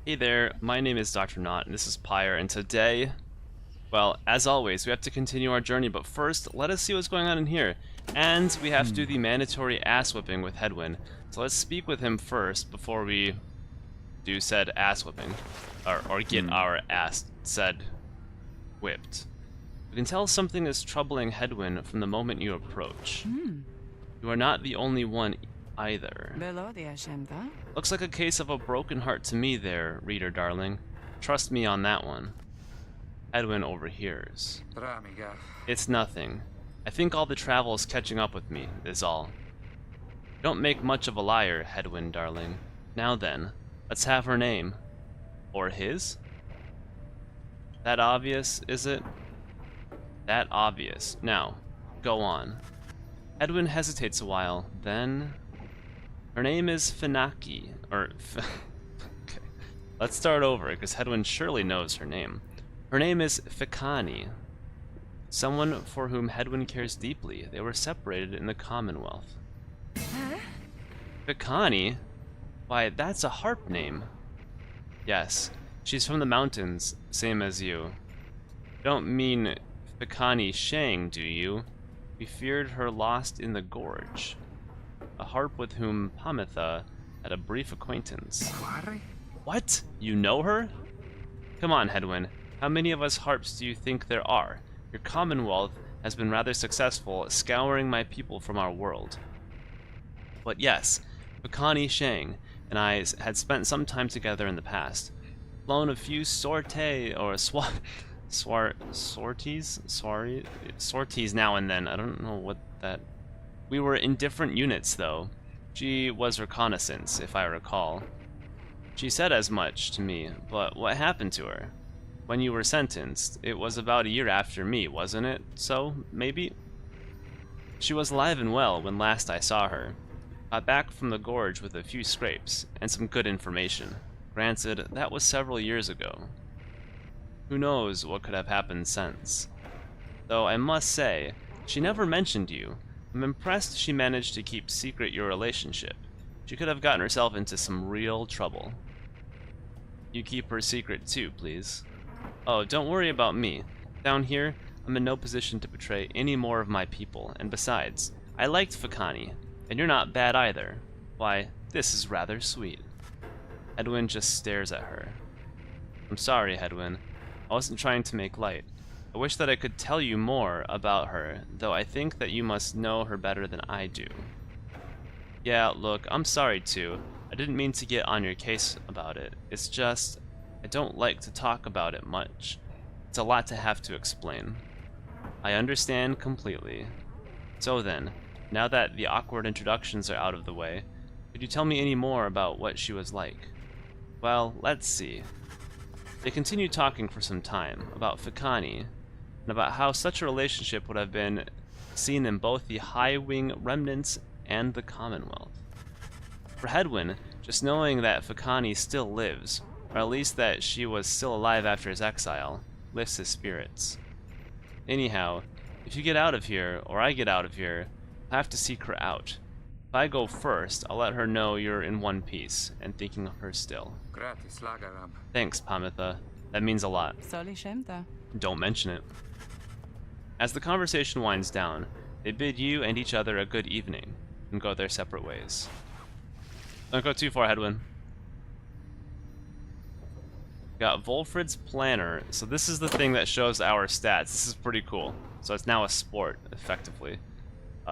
Hey there, my name is Dr. Nought, and this is Pyre, and today, well, as always, we have to continue our journey, but first, let us see what's going on in here. And we have to do the mandatory ass-whipping with Hedwyn, so let's speak with him first before we do said ass-whipping, or get our ass said whipped. You can tell something is troubling Hedwyn from the moment you approach. You are not the only one either. Looks like a case of a broken heart to me there, reader darling. Trust me on that one. Hedwyn overhears. It's nothing. I think all the travel is catching up with me, is all. Don't make much of a liar, Hedwyn darling. Now then, let's have her name. Or his? That obvious, is it? That obvious. Now, go on. Hedwyn hesitates a while, then... Her name is Finaki, or... okay. Let's start over, because Hedwyn surely knows her name. Her name is Fikani. Someone for whom Hedwyn cares deeply. They were separated in the Commonwealth. Huh? Fikani? Why, that's a harp name. Yes, she's from the mountains, same as you. Don't mean Fikani Shang, do you? We feared her lost in the gorge. A harp with whom Pamitha had a brief acquaintance. What? You know her? Come on, Hedwyn. How many of us harps do you think there are? Your Commonwealth has been rather successful at scouring my people from our world. But yes, Fikani Shang and I had spent some time together in the past. Flown a few sorties now and then. I don't know what that... We were in different units, though. She was reconnaissance, if I recall. She said as much to me, but what happened to her? When you were sentenced, it was about a year after me, wasn't it? So, maybe? She was alive and well when last I saw her. Got back from the gorge with a few scrapes, and some good information. Granted, that was several years ago. Who knows what could have happened since. Though I must say, she never mentioned you. I'm impressed she managed to keep secret your relationship. She could have gotten herself into some real trouble. You keep her secret too, please. Oh, don't worry about me. Down here, I'm in no position to betray any more of my people, and besides, I liked Fikani, and you're not bad either. Why, this is rather sweet. Hedwyn just stares at her. I'm sorry, Hedwyn. I wasn't trying to make light. I wish that I could tell you more about her, though I think that you must know her better than I do. Yeah, look, I'm sorry too. I didn't mean to get on your case about it. It's just, I don't like to talk about it much. It's a lot to have to explain. I understand completely. So then, now that the awkward introductions are out of the way, could you tell me any more about what she was like? Well, let's see. They continued talking for some time, about Fikani, and about how such a relationship would have been seen in both the High Wing remnants and the Commonwealth. For Hedwyn, just knowing that Fikani still lives, or at least that she was still alive after his exile, lifts his spirits. Anyhow, if you get out of here, or I get out of here, I'll have to seek her out. If I go first, I'll let her know you're in one piece, and thinking of her still. Thanks, Pamitha. That means a lot. Don't mention it. As the conversation winds down, they bid you and each other a good evening, and go their separate ways. Don't go too far, Hedwyn. Got Volfred's planner. So this is the thing that shows our stats. This is pretty cool. So it's now a sport, effectively.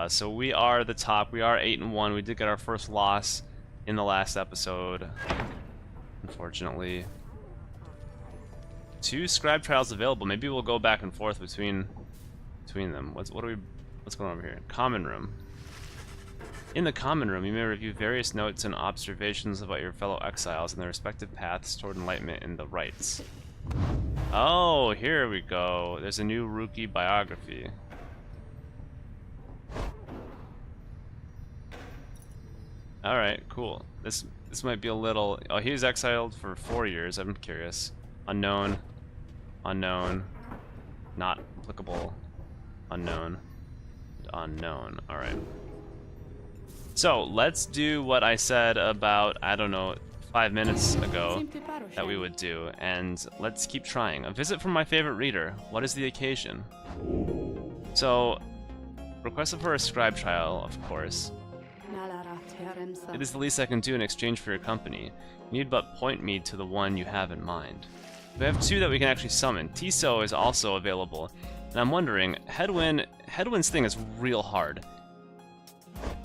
So we are the top. We are 8-1. We did get our first loss in the last episode, unfortunately. 2 scribe trials available. Maybe we'll go back and forth between them. What's going on over here? Common room. In the common room, you may review various notes and observations about your fellow exiles and their respective paths toward enlightenment in the rites. Oh, here we go. There's a new rookie biography. Alright, cool. This might be a little... Oh, he was exiled for 4 years. I'm curious. Unknown. Unknown. Not applicable. Unknown. Unknown. Alright. So, let's do what I said about, I don't know, 5 minutes ago that we would do, and let's keep trying. A visit from my favorite reader. What is the occasion? So, requested for a scribe trial, of course. It is the least I can do in exchange for your company. You need but point me to the one you have in mind. We have 2 that we can actually summon. Tiso is also available, and I'm wondering, Hedwyn's thing is real hard.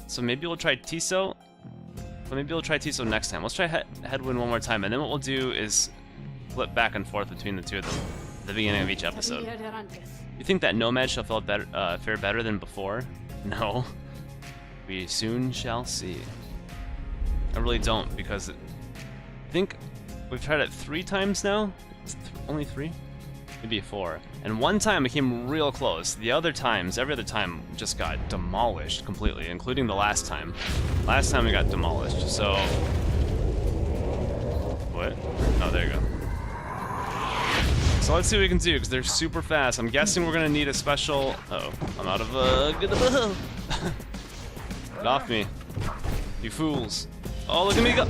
So maybe we'll try Tiso, but maybe we'll try Tiso next time. Let's try Hedwyn one more time, and then what we'll do is flip back and forth between the 2 of them at the beginning of each episode. You think that Nomad shall fare better than before? No. We soon shall see. I really don't, because I think we've tried it 3 times now. Only 3? Maybe 4. And one time it came real close. The other times, every other time, just got demolished completely, including the last time. Last time we got demolished, so... What? Oh, there you go. So let's see what we can do, because they're super fast. I'm guessing we're gonna need a special... Uh-oh, I'm out of Get off me, you fools. Oh, look at me go.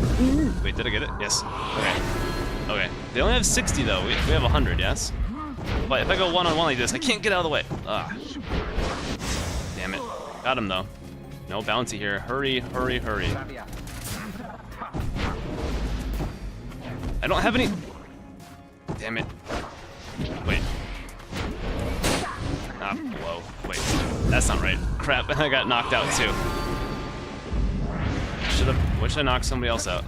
Wait, did I get it? Yes. Okay. Okay. They only have 60 though. We have 100, yes? But if I go one-on-one like this, I can't get out of the way. Ah. Damn it. Got him though. No bounty here. Hurry, hurry, hurry. I don't have any... Damn it. Wait. Ah, blow. Wait. That's not right. Crap, I got knocked out too. Wish I knocked somebody else out.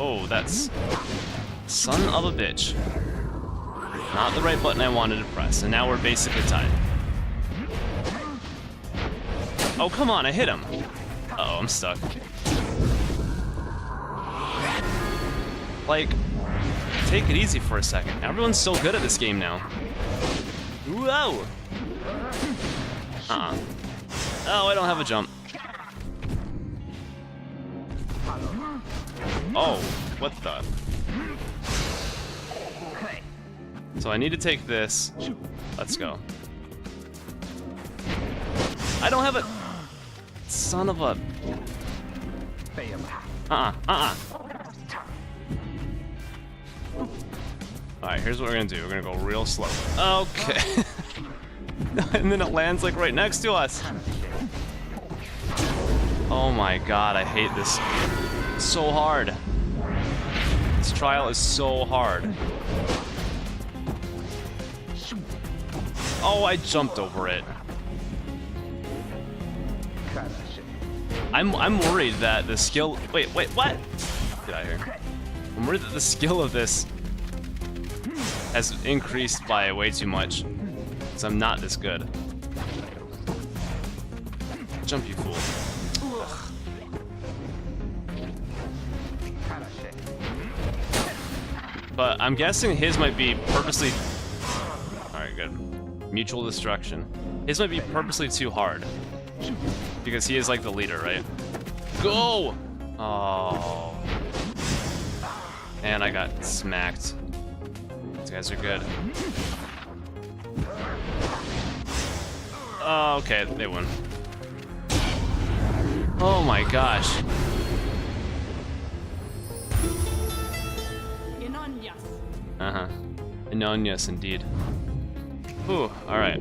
Oh, that's... Son of a bitch. Not the right button I wanted to press, and now we're basically tied. Oh, come on, I hit him. Uh-oh, I'm stuck. Like, take it easy for a second. Everyone's so good at this game now. Whoa! Uh-uh. Oh, I don't have a jump. Oh, what the? So I need to take this. Let's go. I don't have a... Son of a... Alright, here's what we're gonna do. We're gonna go real slow. Okay. And then it lands like right next to us. Oh my god, I hate this so hard. This trial is so hard. Oh, I jumped over it. I'm worried that the skill... Wait, what? Get out of here. I'm worried that the skill of this has increased by way too much. So I'm not this good. Jump, you fool. But I'm guessing his might be purposely... Alright, good. Mutual destruction. His might be purposely too hard. Because he is like the leader, right? Go! Oh. And I got smacked. These guys are good. Oh, okay, they won. Oh my gosh. Uh-huh. Inonias, indeed. Whew, alright.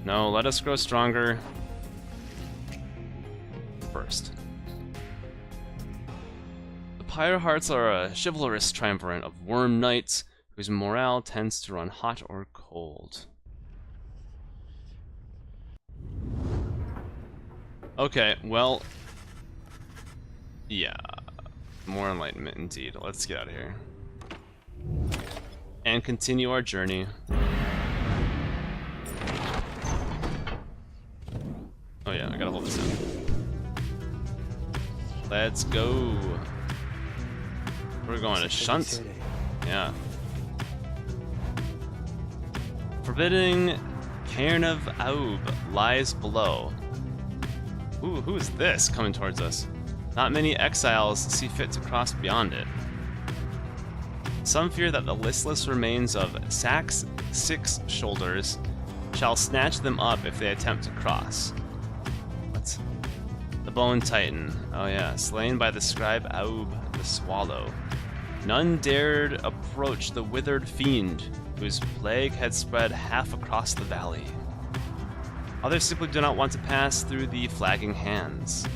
No, let us grow stronger first. The Pyre Hearts are a chivalrous triumvirate of worm knights whose morale tends to run hot or cold. Okay, well... Yeah. More enlightenment, indeed. Let's get out of here. And continue our journey. Oh yeah, I gotta hold this in. Let's go. We're going to Shunt. Yeah. Forbidding Cairn of Aub lies below. Ooh, who is this coming towards us? Not many exiles see fit to cross beyond it. Some fear that the listless remains of Sack's 6 shoulders shall snatch them up if they attempt to cross. What? The Bone Titan. Oh yeah, slain by the scribe Aub the Swallow. None dared approach the withered fiend, whose plague had spread half across the valley. Others simply do not want to pass through the flagging hands.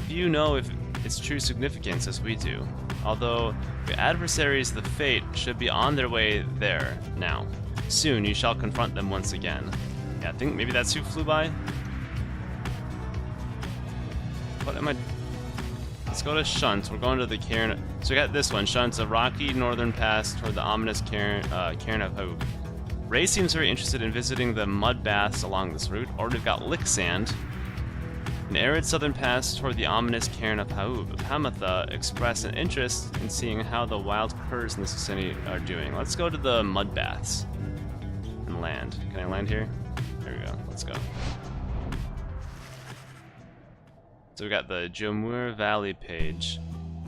Few know if its true significance as we do, although your adversaries, the Fate, should be on their way there now. Soon you shall confront them once again. Yeah, I think maybe that's who flew by. What am I... Let's go to Shunt. We're going to the Cairn. So we got this one. Shunt's a rocky northern pass toward the ominous Cairn of Hope. Rhae seems very interested in visiting the mud baths along this route. Or we've got Lick Sand, an arid southern pass toward the ominous Cairn of Haub. Hamatha expressed an interest in seeing how the wild curs in this vicinity are doing. Let's go to the mud baths and land. Can I land here? There we go. Let's go. So we got the Jomur Valley page.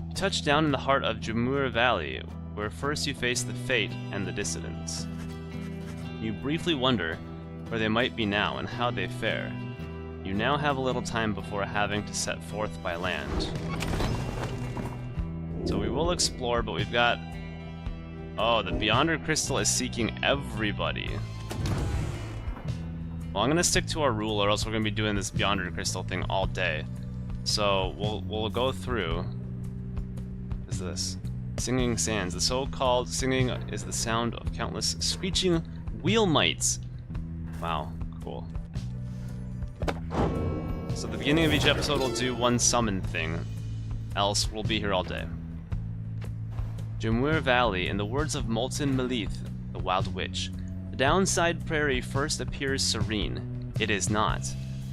You touch down in the heart of Jomur Valley, where first you face the Fate and the Dissidents. You briefly wonder where they might be now and how they fare. You now have a little time before having to set forth by land. So we will explore, but we've got... Oh, the Beyonder Crystal is seeking everybody. Well, I'm gonna stick to our rule, or else we're gonna be doing this Beyonder Crystal thing all day. So we'll go through. What is this? Singing Sands. The so-called singing is the sound of countless screeching wheel mites. Wow, cool. So at the beginning of each episode we'll do one summon thing, else we'll be here all day. Jomur Valley, in the words of Molten Melith, the Wild Witch. The downside prairie first appears serene. It is not.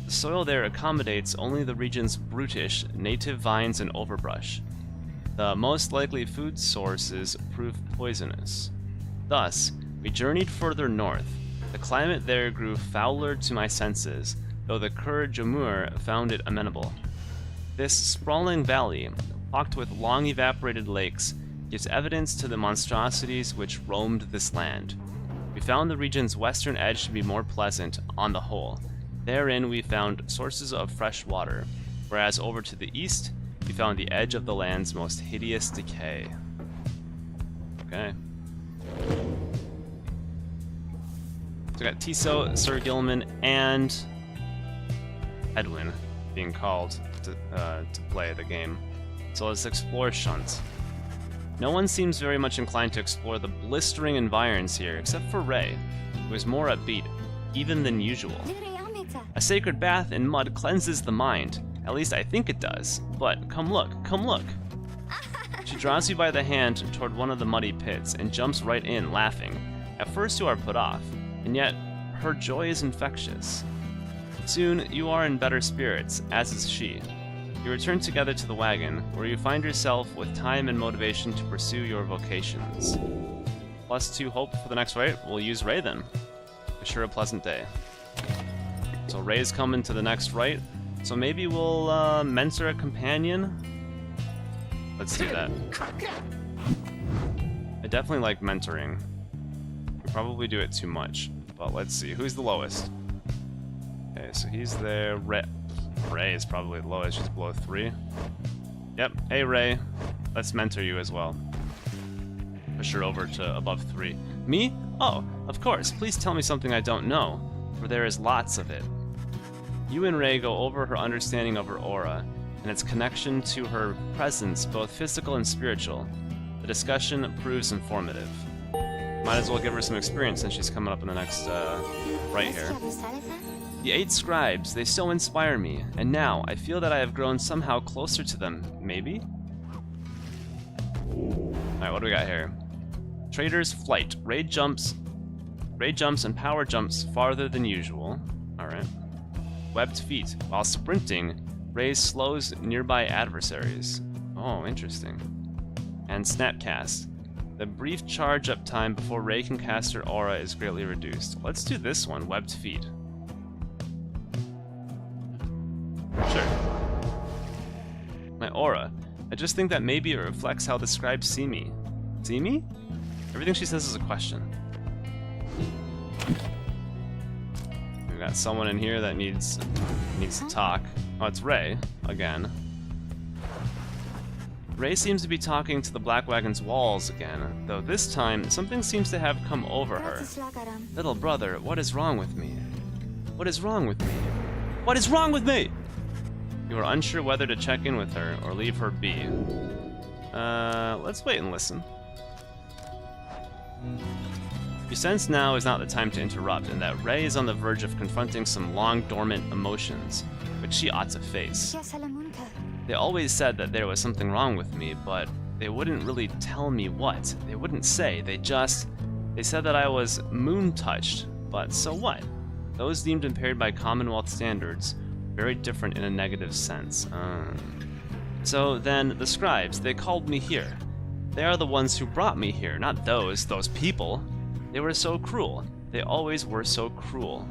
The soil there accommodates only the region's brutish native vines and overbrush. The most likely food sources prove poisonous. Thus, we journeyed further north. The climate there grew fouler to my senses, though the Kur Jomur found it amenable. This sprawling valley, pocked with long evaporated lakes, gives evidence to the monstrosities which roamed this land. We found the region's western edge to be more pleasant, on the whole. Therein we found sources of fresh water, whereas over to the east, we found the edge of the land's most hideous decay. Okay. So we got Tiso, Sir Gilman, and Hedwyn being called to play the game. So let's explore Shunt. No one seems very much inclined to explore the blistering environs here, except for Rhae, who is more upbeat, even than usual. A sacred bath in mud cleanses the mind. At least I think it does. But come look, come look. She draws you by the hand toward one of the muddy pits and jumps right in, laughing. At first you are put off, and yet her joy is infectious. Soon you are in better spirits, as is she. You return together to the wagon, where you find yourself with time and motivation to pursue your vocations. +2 hope for the next rite. We'll use Rhae then. Wish her a pleasant day. So Rhae's coming to the next rite. So maybe we'll mentor a companion. Let's do that. I definitely like mentoring. We probably do it too much, but let's see. Who's the lowest? Okay, so he's there. Rhae is probably the lowest. She's below 3. Yep. Hey, Rhae. Let's mentor you as well. Push her over to above 3. Me? Oh, of course. Please tell me something I don't know, for there is lots of it. You and Rhae go over her understanding of her aura, and its connection to her presence, both physical and spiritual. The discussion proves informative. Might as well give her some experience since she's coming up in the next right here. The 8 scribes, they so inspire me, and now I feel that I have grown somehow closer to them, maybe? Alright, what do we got here? Trader's Flight. Rhae jumps and power jumps farther than usual. Alright. Webbed Feet. While sprinting, Rhae slows nearby adversaries. Oh, interesting. And Snapcast. The brief charge up time before Rhae can cast her aura is greatly reduced. Let's do this one, Webbed Feet. Sure. My aura. I just think that maybe it reflects how the scribes see me. See me? Everything she says is a question. We Got someone in here that needs to talk. Oh, it's Rhae again. Rhae seems to be talking to the Black Wagon's walls again, though this time something seems to have come over her. Little brother, what is wrong with me? What is wrong with me? What is wrong with me? You are unsure whether to check in with her or leave her be. Let's wait and listen. You sense now is not the time to interrupt, and that Rhae is on the verge of confronting some long dormant emotions, which she ought to face. They always said that there was something wrong with me, but they wouldn't really tell me what. They wouldn't say, they said that I was moon-touched, but so what? Those deemed impaired by Commonwealth standards, very different in a negative sense. So then, the scribes, they called me here. They are the ones who brought me here, not those people. They were so cruel. They always were so cruel.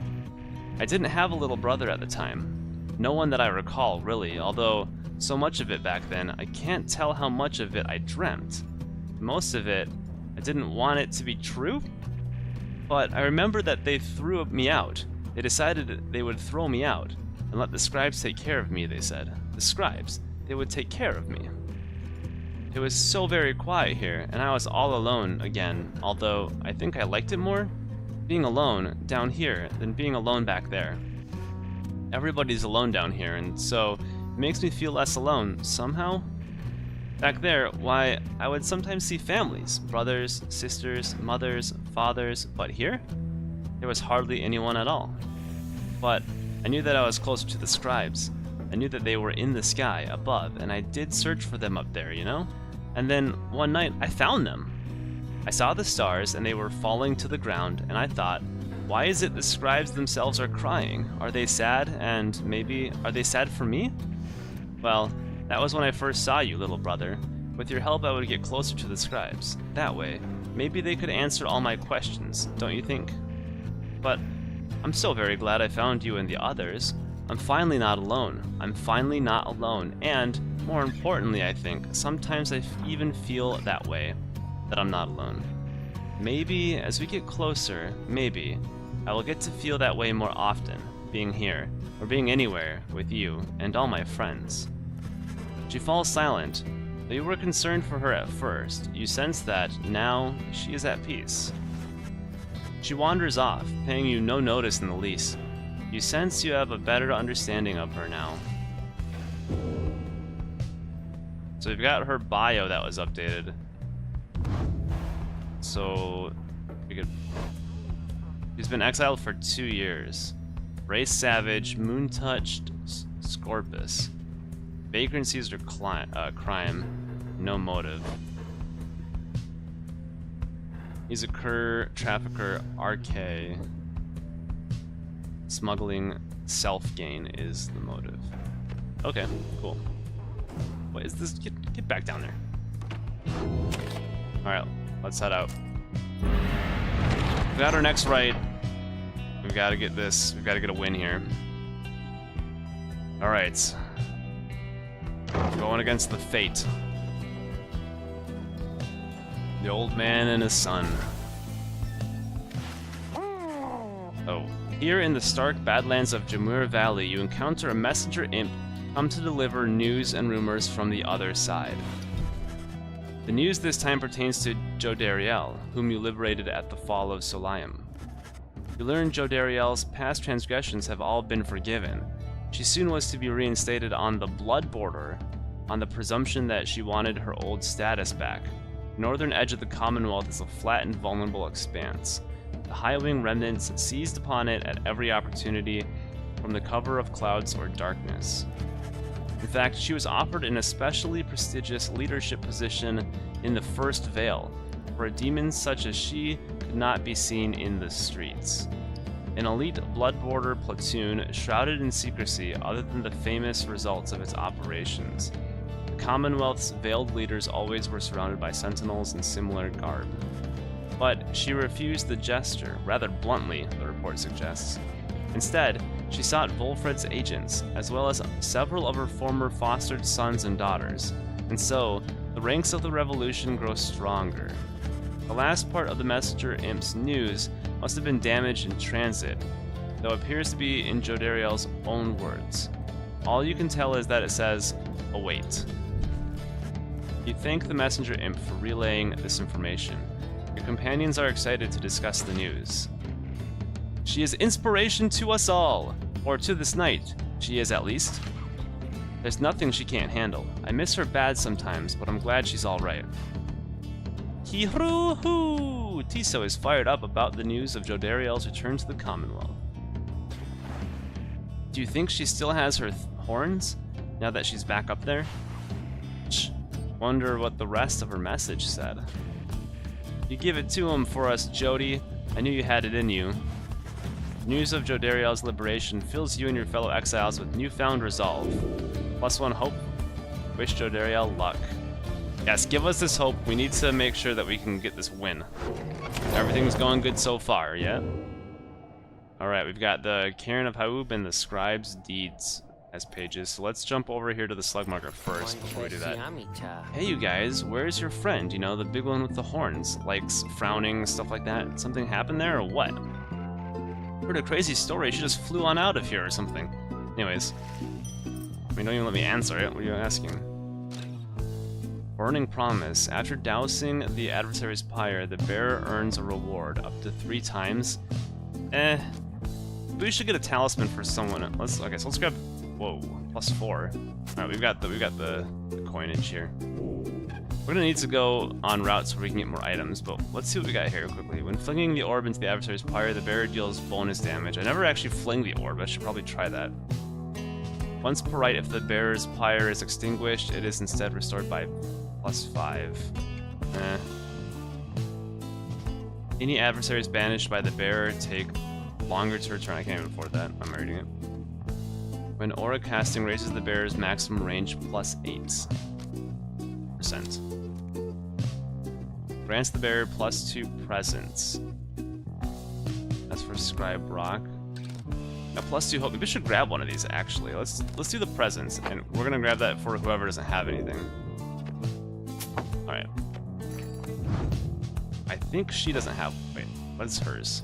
I didn't have a little brother at the time. No one that I recall, really, although so much of it back then, I can't tell how much of it I dreamt. Most of it, I didn't want it to be true, but I remember that they threw me out. They decided they would throw me out and let the scribes take care of me, they said. The scribes, they would take care of me. It was so very quiet here, and I was all alone again, although I think I liked it more being alone down here than being alone back there. Everybody's alone down here, and so it makes me feel less alone, somehow. Back there, why, I would sometimes see families, brothers, sisters, mothers, fathers, but here, there was hardly anyone at all. But I knew that I was closer to the scribes. I knew that they were in the sky, above, and I did search for them up there, you know? And then, one night, I found them. I saw the stars, and they were falling to the ground, and I thought, why is it the scribes themselves are crying? Are they sad, and maybe, are they sad for me? Well, that was when I first saw you, little brother. With your help, I would get closer to the scribes. That way, maybe they could answer all my questions, don't you think? But I'm so very glad I found you and the others. I'm finally not alone. I'm finally not alone, and, more importantly, I think, sometimes I even feel that way, that I'm not alone. Maybe, as we get closer, maybe, I will get to feel that way more often, being here, or being anywhere, with you, and all my friends. She falls silent. Though you were concerned for her at first, you sense that, now, she is at peace. She wanders off, paying you no notice in the least. You sense you have a better understanding of her now. So we've got her bio that was updated. So she's been exiled for 2 years. Race savage, moon-touched Scorpus. Vagrancies or crime, no motive. He's a cur, trafficker, RK. Smuggling, self-gain is the motive. Okay, cool. What is this? Get back down there. Alright, let's head out. We got our next right. We've got to get this. We've got to get a win here. Alright. Going against the Fate. The old man and his son. Oh. Here in the stark badlands of Jamur Valley, you encounter a messenger imp come to deliver news and rumors from the other side. The news this time pertains to Jodariel, whom you liberated at the fall of Solium. You learn Jodariel's past transgressions have all been forgiven. She soon was to be reinstated on the blood border, on the presumption that she wanted her old status back. The northern edge of the Commonwealth is a flat and vulnerable expanse. The High-Wing remnants seized upon it at every opportunity, from the cover of clouds or darkness. In fact, she was offered an especially prestigious leadership position in the First Veil, where demons such as she could not be seen in the streets. An elite blood border platoon shrouded in secrecy other than the famous results of its operations. The Commonwealth's veiled leaders always were surrounded by sentinels in similar garb. But she refused the gesture, rather bluntly, the report suggests. Instead, she sought Volfred's agents, as well as several of her former fostered sons and daughters, and so, the ranks of the revolution grow stronger. The last part of the messenger imp's news must have been damaged in transit, though it appears to be in Jodariel's own words. All you can tell is that it says, await. You thank the messenger imp for relaying this information. Your companions are excited to discuss the news. She is inspiration to us all, or to this night. She is, at least. There's nothing she can't handle. I miss her bad sometimes, but I'm glad she's alright. Hee-hoo-hoo! Tiso is fired up about the news of Jodariel's return to the Commonwealth. Do you think she still has her horns, now that she's back up there? Wonder what the rest of her message said. You give it to him for us, Jody. I knew you had it in you. News of Jodariel's liberation fills you and your fellow exiles with newfound resolve. +1 hope. Wish Jodariel luck. Yes, give us this hope. We need to make sure that we can get this win. Everything's going good so far, yeah? Alright, we've got the Cairn of Haub and the Scribe's Deeds as pages. So let's jump over here to the slug marker first before we do that. Hey you guys, where's your friend? You know, the big one with the horns. Likes frowning, stuff like that. Something happened there or what? Heard a crazy story. She just flew on out of here or something. Anyways. I mean, don't even let me answer it. What are you asking? Burning Promise. After dousing the adversary's pyre, the bearer earns a reward up to 3 times. We should get a talisman for someone. Okay, so let's grab. Whoa, +4. All right, we've got the coinage here. We're gonna need to go on route so we can get more items, but let's see what we got here quickly. When flinging the orb into the adversary's pyre, the bearer deals bonus damage. I never actually fling the orb. I should probably try that. Once per rite, if the bearer's pyre is extinguished, it is instead restored by +5. Any adversaries banished by the bearer take longer to return. I can't even afford that. I'm reading it. When aura casting raises the bearer's maximum range +8%. Grants the bearer +2 presence. That's for Scribe Rock. Now +2 hope. Maybe we should grab one of these actually. Let's do the presence, and we're gonna grab that for whoever doesn't have anything. Alright. I think she doesn't have. Wait, what is hers?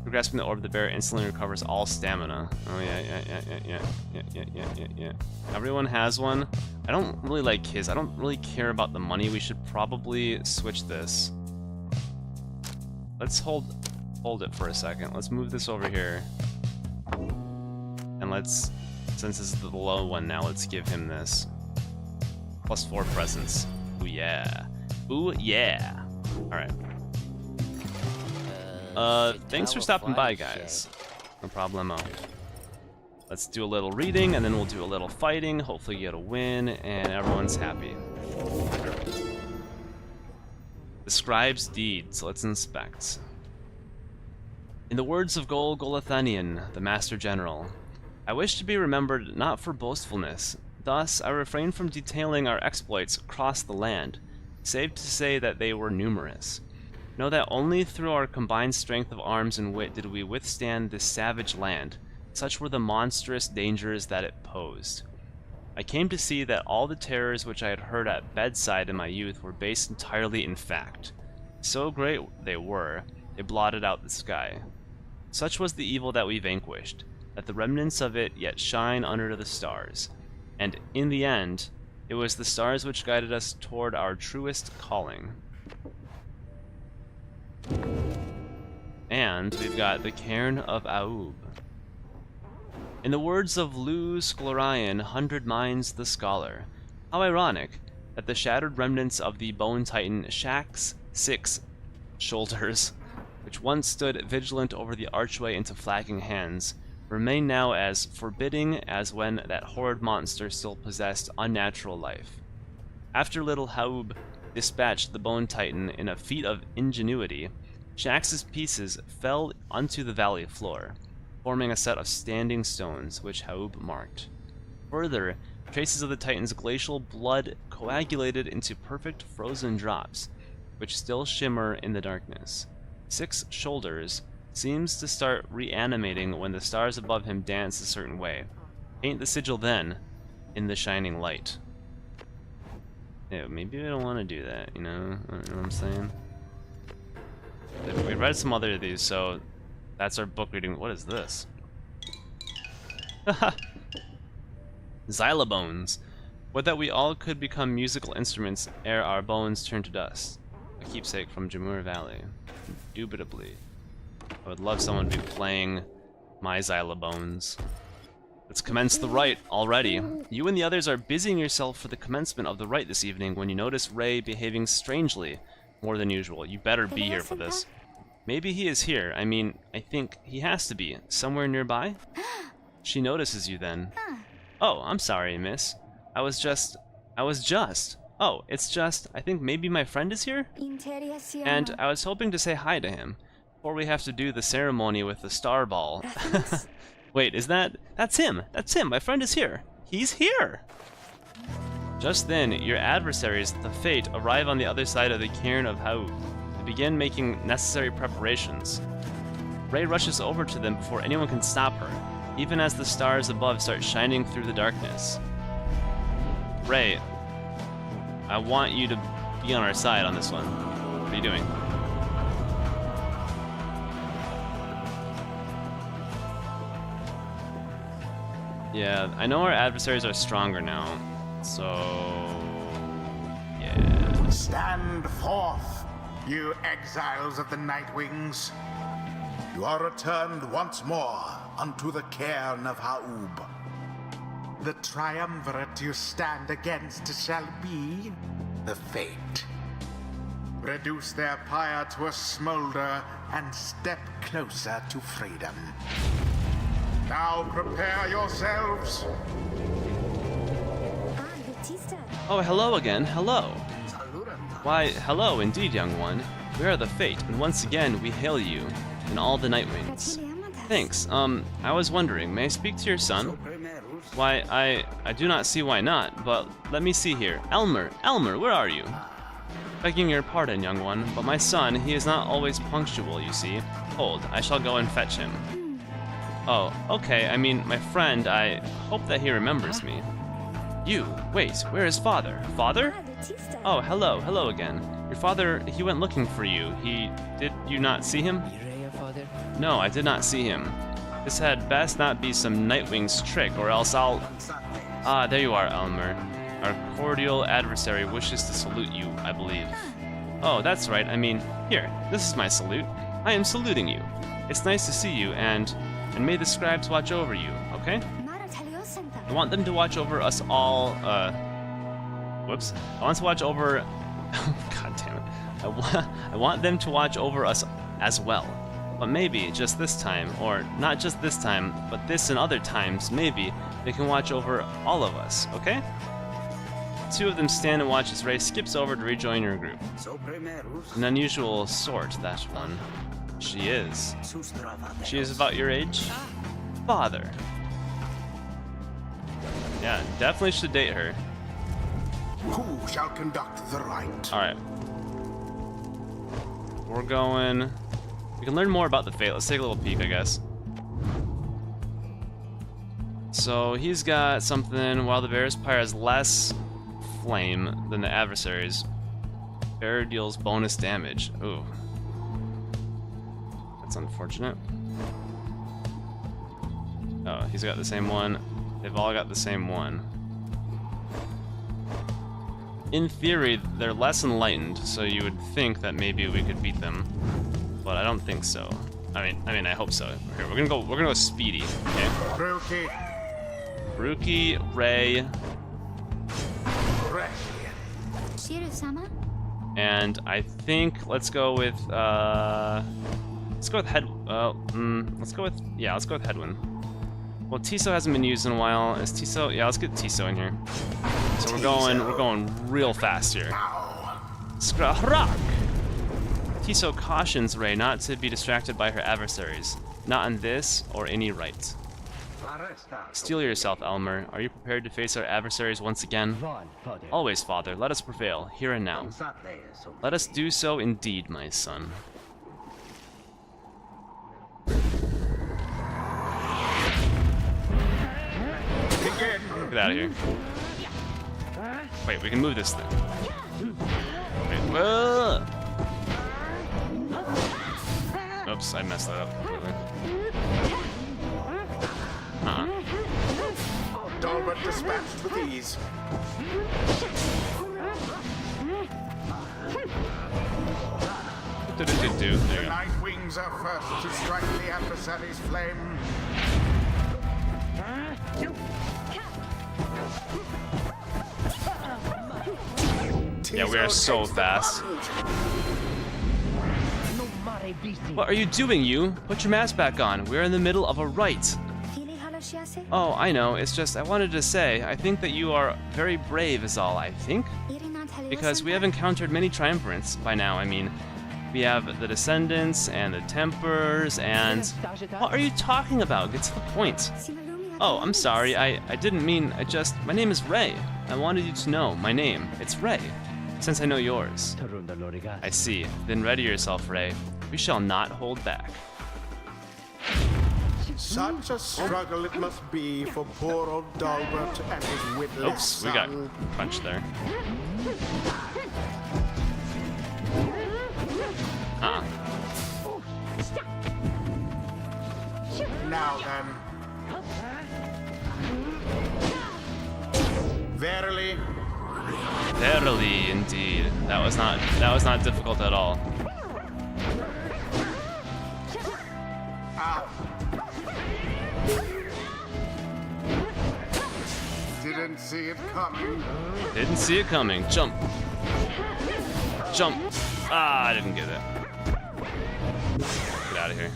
For grasping the orb, the bearer instantly recovers all stamina. Oh yeah. Everyone has one. I don't really like his. I don't really care about the money. We should probably switch this. Let's hold it for a second. Let's move this over here. And let's, since this is the low one now, let's give him this. +4 presence. Ooh yeah. Ooh yeah. Alright. Thanks for stopping by, guys. No problemo. Let's do a little reading, and then we'll do a little fighting. Hopefully get a win, and everyone's happy. The Scribe's Deeds. Let's inspect. In the words of Gol Golathanian, the Master General, I wish to be remembered not for boastfulness. Thus, I refrain from detailing our exploits across the land, save to say that they were numerous. Know that only through our combined strength of arms and wit did we withstand this savage land. Such were the monstrous dangers that it posed. I came to see that all the terrors which I had heard at bedside in my youth were based entirely in fact. So great they were, they blotted out the sky. Such was the evil that we vanquished, that the remnants of it yet shine under the stars. And in the end, it was the stars which guided us toward our truest calling. And we've got the Cairn of Aub. In the words of Lou Scolarian, 100 Minds the Scholar, how ironic that the shattered remnants of the Bone Titan Shax's 6 shoulders, which once stood vigilant over the archway into flagging hands, remain now as forbidding as when that horrid monster still possessed unnatural life. After little Haub dispatched the Bone Titan in a feat of ingenuity, Shax's pieces fell onto the valley floor, forming a set of standing stones, which Haub marked. Further, traces of the Titan's glacial blood coagulated into perfect frozen drops, which still shimmer in the darkness. 6 shoulders seems to start reanimating when the stars above him dance a certain way. Paint the sigil then, in the shining light. Yeah, maybe I don't want to do that, you know what I'm saying? We read some other of these, so That's our book reading. What is this? Xylobones. Would that we all could become musical instruments ere our bones turn to dust. A keepsake from Jamur Valley. Indubitably. I would love someone to be playing my xylobones. Let's commence the rite already. You and the others are busying yourself for the commencement of the rite this evening when you notice Rhae behaving strangely more than usual. You better be here for this. Maybe he is here. I mean, I think he has to be. Somewhere nearby? She notices you then. Oh, I'm sorry, miss. I was just... Oh, it's just... I think maybe my friend is here? And I was hoping to say hi to him. Before we have to do the ceremony with the star ball. Wait, is that... That's him! That's him! My friend is here! He's here! Just then, your adversaries, the Fate, arrive on the other side of the cairn of Haub. They begin making necessary preparations. Rhae rushes over to them before anyone can stop her, even as the stars above start shining through the darkness. Rhae, I want you to be on our side on this one. What are you doing? Yeah, I know our adversaries are stronger now, so... yeah. Stand forth, you exiles of the Nightwings. You are returned once more unto the cairn of Haub. The triumvirate you stand against shall be the Fate. Reduce their pyre to a smolder and step closer to freedom. Now prepare yourselves. Oh, hello again, hello. Why, hello indeed, young one. We are the Fate, and once again we hail you, and all the Nightwings. Thanks, I was wondering, may I speak to your son? Why, I do not see why not, but let me see here. Elmer, where are you? Begging your pardon, young one, but my son, he is not always punctual, you see. Hold, I shall go and fetch him. Oh, okay, I mean, my friend, I hope that he remembers me. You, wait, where is father? Father? Oh, hello again. Your father, he went looking for you. Did you not see him? No, I did not see him. This had best not be some Nightwing's trick, or else I'll... Ah, there you are, Elmer. Our cordial adversary wishes to salute you, I believe. Oh, that's right, I mean, here, this is my salute. I am saluting you. It's nice to see you, and may the scribes watch over you, okay? I want them to watch over us all, whoops. I want to watch over... God damn it. I want them to watch over us as well. But maybe, just this time, or not just this time, but this and other times, maybe, they can watch over all of us, okay? Two of them stand and watch as Rhae skips over to rejoin your group. An unusual sort, that one. She is. She is about your age? Father. Yeah, definitely should date her. Who shall conduct the rite? Alright. We're going... We can learn more about the Fate. Let's take a little peek, I guess. So, he's got something. While the bear's pyre has less flame than the adversaries, bear deals bonus damage. Ooh. That's unfortunate. Oh, he's got the same one. They've all got the same one. In theory, they're less enlightened, so you would think that maybe we could beat them. But I don't think so. I mean, I hope so. Here, we're gonna go speedy, okay? Rookie, Rhae. And I think let's go with let's go with Hedwyn. Well, Tiso hasn't been used in a while. Is Tiso? Yeah, let's get Tiso in here. So we're going real fast here. Skra-hrak! Tiso cautions Rhae not to be distracted by her adversaries, not on this or any rite. Steel yourself, Elmer. Are you prepared to face our adversaries once again? Always, father. Let us prevail, here and now. Let us do so indeed, my son. Get out of here. Wait, we can move this thing. Wait, whoa! Oops, I messed that up completely. Dalbert dispatched with ease. There The you go. Night Wings are first to strike the adversary's flame. Yeah, we are so fast. What are you doing, you? Put your mask back on. We're in the middle of a rite. Oh, I know. It's just I wanted to say, I think that you are very brave is all, I think. Because we have encountered many triumvirates by now, I mean. We have the Descendants and the Tempers and... What are you talking about? Get to the point. Oh, I'm sorry. I didn't mean... My name is Rhae. I wanted you to know my name. It's Rhae. Since I know yours. I see. Then ready yourself, Rhae. We shall not hold back. Such a struggle it must be for poor old Dalbert and his witless Oops, we got son. punched there. Now then. Verily. Verily, indeed. That was not difficult at all. Didn't see it coming. Didn't see it coming. Jump. Jump. Ah, I didn't get it. Get out of here.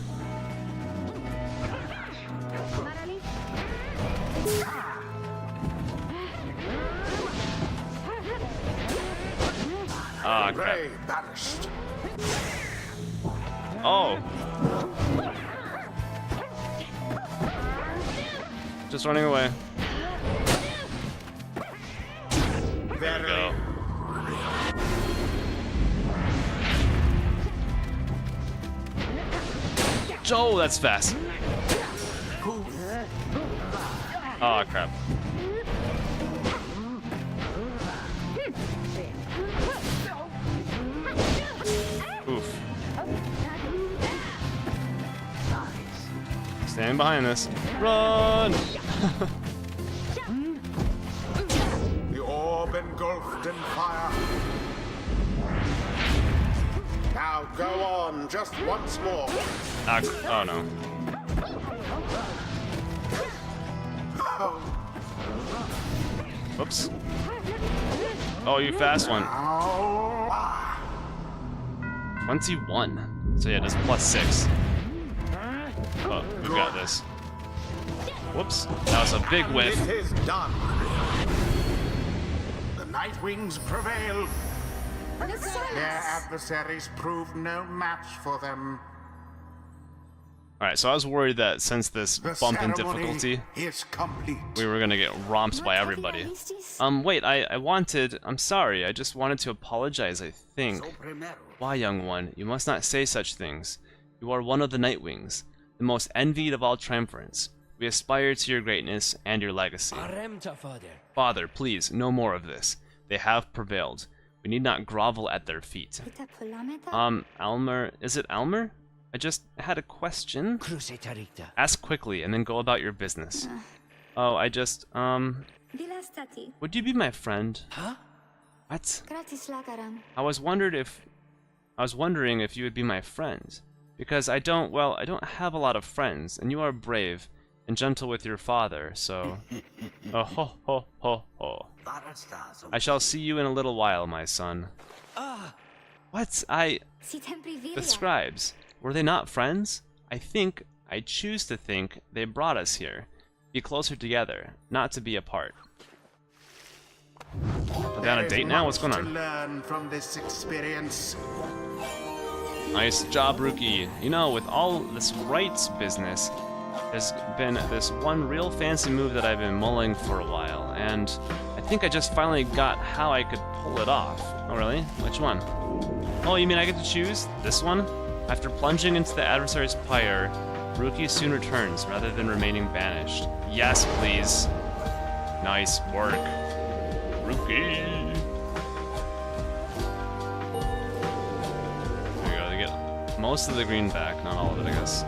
Ah, crap. Rhae banished. Oh. Just running away. There we go. Oh, that's fast. Oh, crap. Oof. Stand behind this. Run! The orb engulfed in fire. Now go on, just once more. Oh no. Whoops. Oh, you fast one. 21. So yeah, just +6. Oh, we've got this. Whoops. That was a big whiff. It is done. The Night Wings prevail. Their adversaries proved no match for them. Alright, so I was worried that since this The bump in ceremony difficulty, is complete. we were gonna get romped by everybody. Wait, I'm sorry, I just wanted to apologize, I think. Why, young one, you must not say such things. You are one of the Night Wings, the most envied of all triumvirates. We aspire to your greatness and your legacy. Father, please, no more of this. They have prevailed. We need not grovel at their feet. Almer, is it Almer? I just had a question. Ask quickly and then go about your business. Oh, would you be my friend? Huh? What? I was wondering if you would be my friend. Because I don't have a lot of friends, and you are brave and gentle with your father, so... Oh ho ho ho ho. I shall see you in a little while, my son. What? The scribes. Were they not friends? I choose to think they brought us here. Be closer together, not to be apart. Are they on a date now? What's going To on? learn from this experience. Nice job, Rookie. You know, with all this Rite's business, there's been this one real fancy move that I've been mulling for a while, and I think I just finally got how I could pull it off. Oh, really? Which one? Oh, you mean I get to choose? This one? After plunging into the adversary's pyre, Rookie soon returns rather than remaining banished. Yes, please. Nice work. Rookie. There you go. most of the green back, not all of it, I guess.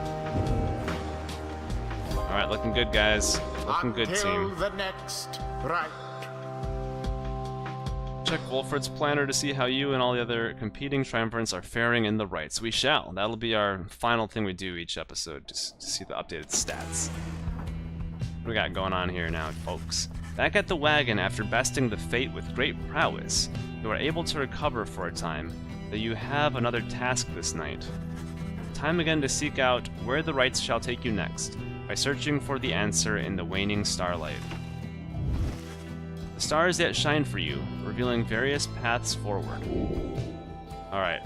Alright, looking good, guys. Looking good, Until team. the next Rite. Check Volfred's planner to see how you and all the other competing triumvirats are faring in the rites. We shall. That'll be our final thing we do each episode, just to see the updated stats. What we got going on here now, folks? Back at the wagon, after besting the fate with great prowess, you are able to recover for a time, though you have another task this night. Time again to seek out where the rites shall take you next, by searching for the answer in the waning starlight. The stars yet shine for you, revealing various paths forward. Alright.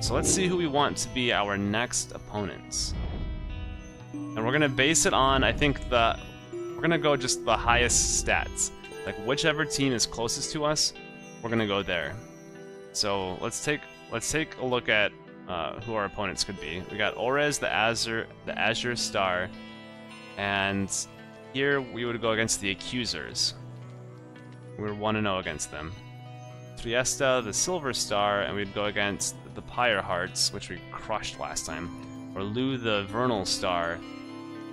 So let's see who we want to be our next opponents. And we're gonna base it on, I think, we're gonna go just the highest stats. Like, whichever team is closest to us, we're gonna go there. So let's take a look at who our opponents could be. We got Orez, the Azure Star, and here we would go against the Accusers. We're 1-0 against them. Triesta, the Silver Star, and we'd go against the Pyre Hearts, which we crushed last time. Or Lou, the Vernal Star,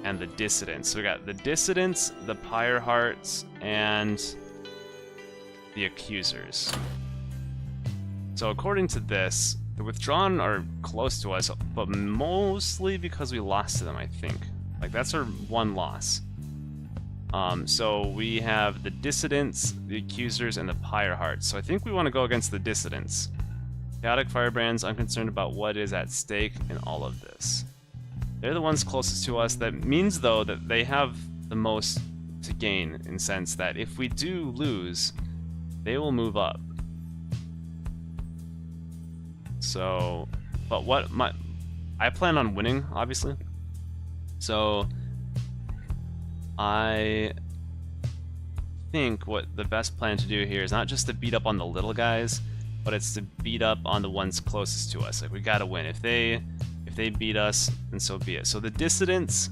and the Dissidents. So we got the Dissidents, the Pyre Hearts, and the Accusers. So according to this, the Withdrawn are close to us, but mostly because we lost to them, I think. Like, that's our one loss. So we have the Dissidents, the Accusers, and the Pyre Hearts. So I think we want to go against the Dissidents. Chaotic Firebrands, unconcerned about what is at stake in all of this. They're the ones closest to us. That means, though, that they have the most to gain, in sense that if we do lose, they will move up. So, but I plan on winning, obviously. So, I think what the best plan to do here is not just to beat up on the little guys, but it's to beat up on the ones closest to us. Like, we gotta win. If they beat us, then so be it. So the Dissidents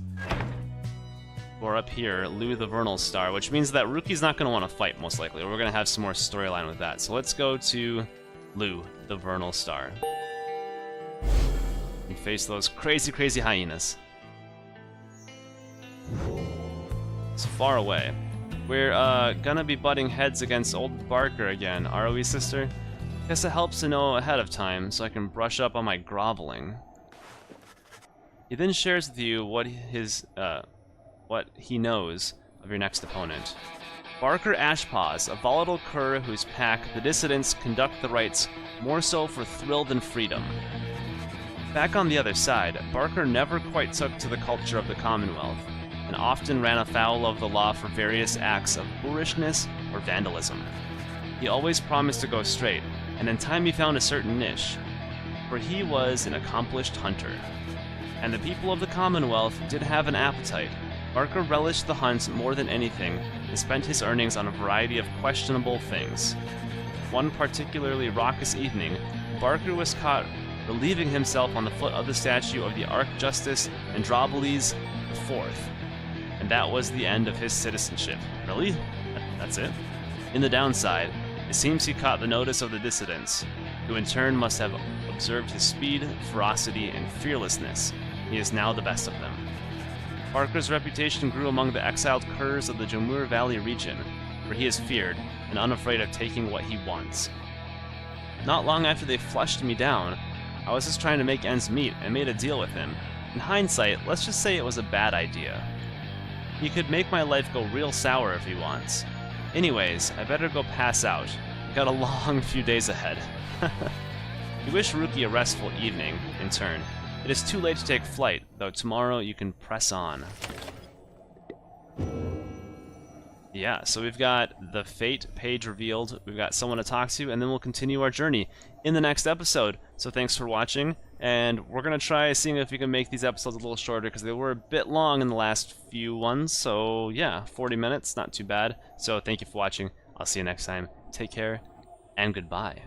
who are up here, Lou the Vernal Star, which means that Rookie's not gonna want to fight, most likely. We're gonna have some more storyline with that. So let's go to Lou the Vernal Star and face those crazy hyenas. It's far away. We're gonna be butting heads against old Barker again, are we, sister? Guess it helps to know ahead of time so I can brush up on my groveling. He then shares with you what he knows of your next opponent. Barker Ashpaws, a volatile cur whose pack, the Dissidents, conduct the rites more so for thrill than freedom. Back on the other side, Barker never quite took to the culture of the Commonwealth, and often ran afoul of the law for various acts of boorishness or vandalism. He always promised to go straight, and in time he found a certain niche, for he was an accomplished hunter. And the people of the Commonwealth did have an appetite. Barker relished the hunt more than anything, and spent his earnings on a variety of questionable things. One particularly raucous evening, Barker was caught relieving himself on the foot of the statue of the Archjustice Androboles IV. And that was the end of his citizenship. Really? That's it? In the downside, it seems he caught the notice of the Dissidents, who in turn must have observed his speed, ferocity, and fearlessness. He is now the best of them. Barker's reputation grew among the exiled curs of the Jamur Valley region, where he is feared and unafraid of taking what he wants. Not long after they flushed me down, I was just trying to make ends meet and made a deal with him. In hindsight, let's just say it was a bad idea. He could make my life go real sour if he wants. Anyways, I better go pass out. We've got a long few days ahead. You wish Rookie a restful evening, in turn. It is too late to take flight, though tomorrow you can press on. Yeah, so we've got the Fate page revealed, we've got someone to talk to, and then we'll continue our journey in the next episode. So thanks for watching, and we're going to try seeing if we can make these episodes a little shorter, because they were a bit long in the last few ones, so yeah, 40 minutes, not too bad. So thank you for watching, I'll see you next time, take care, and goodbye.